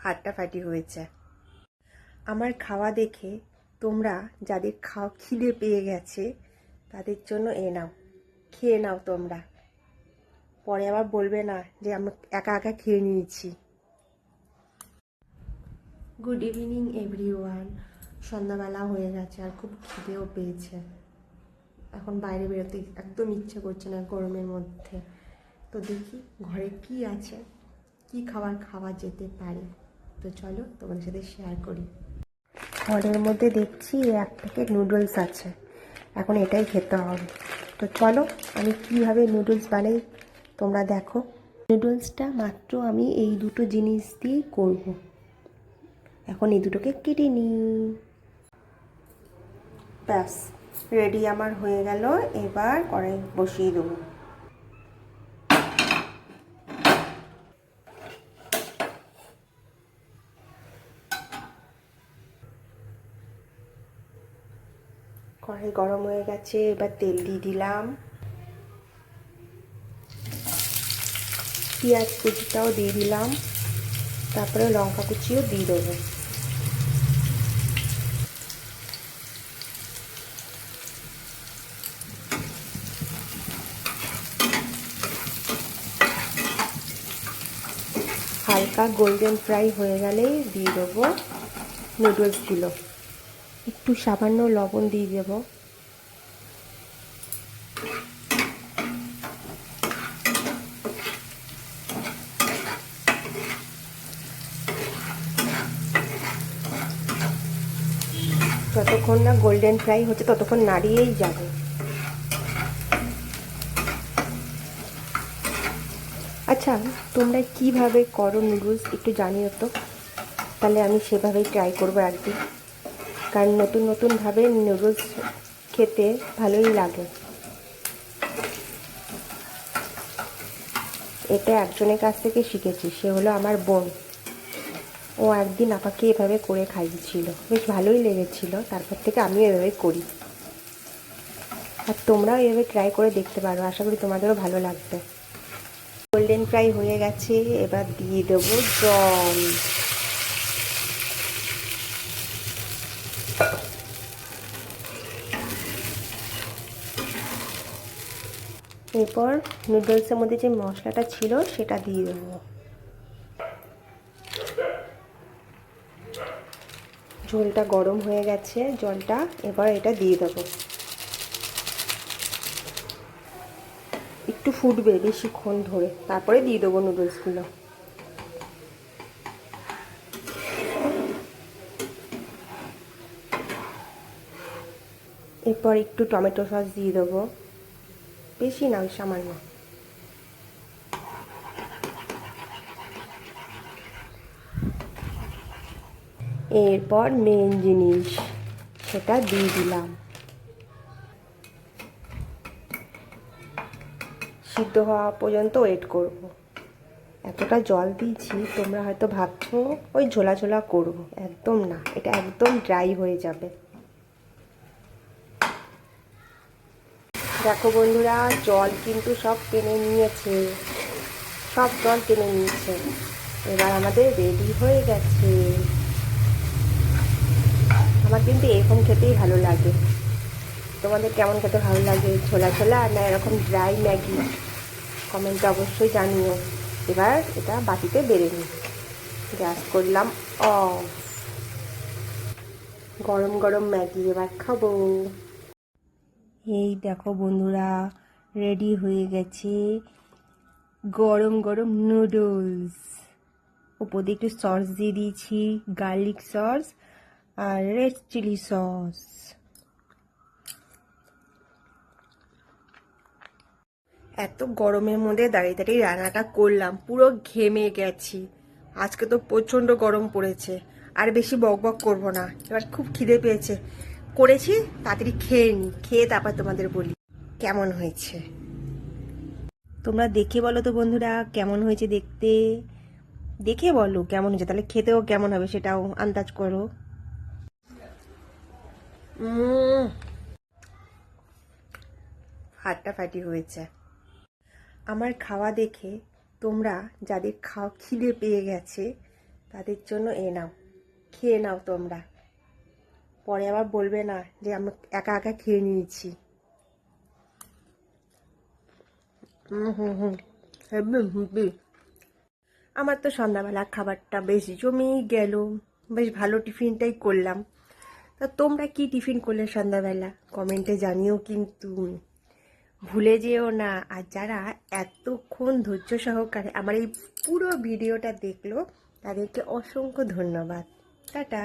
ফাটাফাটি হয়েছে। আমার খাওয়া দেখে তোমরা যাদের খিদে পেয়ে গেছে তাদের জন্য নাও, খেয়ে নাও তোমরা। পরে আবার বলবে না যে আমি একা একা খেয়ে নিয়েছি। Good evening everyone. সন্ধ্যাবেলা হয়ে গেছে আর খুব খিদেও পেয়েছে। এখন বাইরে বেরোতে একদম ইচ্ছে করছে না গরমের মধ্যে। তো দেখি ঘরে কি আছে, কি খাবার খাওয়া যেতে পারে। তো চলো তোমাদের সাথে শেয়ার করি। ঘরের মধ্যে দেখছি এক প্যাকেট নুডলস আছে, এখন এটাই খেতে হবে। তো চলো আমি কিভাবে নুডলস বানাই তোমরা দেখো। নুডলসটা মাত্র আমি এই দুটো জিনিস দিয়েই করব। এখন এই দুটোকে কেটে নিই। ব্যাস রেডি আমার হয়ে গেল। এবার কড়াই বসিয়ে দেবো। কড়াই গরম হয়ে গেছে, এবার তেল দিয়ে দিলাম। পেঁয়াজ কুচিটাও দিয়ে দিলাম, তারপরে লঙ্কা কুচিও দিয়ে দেবো। হালকা গোল্ডেন ফ্রাই হয়ে গেলেই দিয়ে দেবো নুডলসগুলো। একটু সামান্য লবণ দিয়ে দেবো। যতক্ষণ না গোল্ডেন ফ্রাই হচ্ছে ততক্ষণ নাড়িয়েই যাবে। আচ্ছা, তোমরা কিভাবে করো নুডলস একটু জানিও তো, তাহলে আমি সেভাবেই ট্রাই করবো একদিন। কারণ নতুন নতুনভাবে নুডলস খেতে ভালোই লাগে। এটা একজনের কাছ থেকে শিখেছি, সে হলো আমার বোন। ও একদিন আমাকে এভাবে করে খাইয়েছিল, বেশ ভালোই লেগেছিল। তারপর থেকে আমিও এভাবে করি। আর তোমরাও এভাবে ট্রাই করে দেখতে পারো, আশা করি তোমাদেরও ভালো লাগবে। গোল্ডেন ফ্রাই হয়ে গেছে, এবার দিয়ে দেবো জল। এরপর নুডলসের মধ্যে যে মশলাটা ছিল সেটা দিয়ে দেবো। ঝোলটা গরম হয়ে গেছে, জলটা এবার এটা দিয়ে দেবো। একটু ফুটবে বেশিক্ষণ ধরে, তারপরে দিয়ে দেবো নুডলসগুলো। এরপর একটু টমেটো সস দিয়ে দেবো, বেশি না, ওই সামান্য। এরপর মেন জিনিস সেটা দিয়ে দিলাম। সিদ্ধ হওয়া পর্যন্ত ওয়েট করব। এতটা জল দিয়েছি, তোমরা হয়তো ভাবছো ওই ঝোলা ঝোলা করবো, একদম না, এটা একদম ড্রাই হয়ে যাবে। দেখো বন্ধুরা, জল কিন্তু সব টেনে নিয়েছে, সব জল টেনে নিয়েছে। এবার আমাদের রেডি হয়ে গেছে। আমার কিন্তু এরকম খেতেই ভালো লাগে। তোমাদের কেমন খেতে ভালো লাগে, ছোলা ছোলা না এরকম ড্রাই ম্যাগি? কমেন্টে অবশ্যই জানিও। এবার এটা বাটিতে বেড়ে নিই। গ্যাস করলাম অফ। গরম গরম ম্যাগি এবার খাবো। এই দেখো বন্ধুরা, রেডি হয়ে গেছে গরম গরম নুডলস। উপর দিয়ে একটু সস দিয়ে দিয়েছি, গার্লিক সস আর রেড চিলি সস। এত গরমের মধ্যে দাঁড়িয়ে দাঁড়িয়ে রান্নাটা করলাম, পুরো ঘেমে গেছি। আজকে তো প্রচণ্ড গরম পড়েছে। আর বেশি বক বক করবো না, এবার খুব খিদে পেয়েছে। করেছি, তাড়াতাড়ি খেয়ে নিই, খেয়ে তারপর তোমাদের বলি কেমন হয়েছে। তোমরা দেখে বলো তো বন্ধুরা কেমন হয়েছে দেখতে। দেখে বলো কেমন হয়েছে, তাহলে খেতেও কেমন হবে সেটাও আন্দাজ করো। ফাটাফাটি হয়েছে। আমার খাওয়া দেখে তোমরা যাদের খিদে পেয়ে গেছে তাদের জন্য এ নাও, খেয়ে নাও তোমরা, পরে আবার বলবে না যে আমি একা একা খেয়ে নিয়েছি। হেব্বি। আমার তো সন্ধ্যাবেলা খাবারটা বেশ জমেই গেল, বেশ ভালো টিফিনটাই করলাম। তা তোমরা কি টিফিন করলে সন্ধ্যাবেলা কমেন্টে জানিও কিন্তু, ভুলে যেও না। আর যারা এতক্ষণ ধৈর্য সহকারে আমার এই পুরো ভিডিওটা দেখলো তাদেরকে অসংখ্য ধন্যবাদ। টাটা।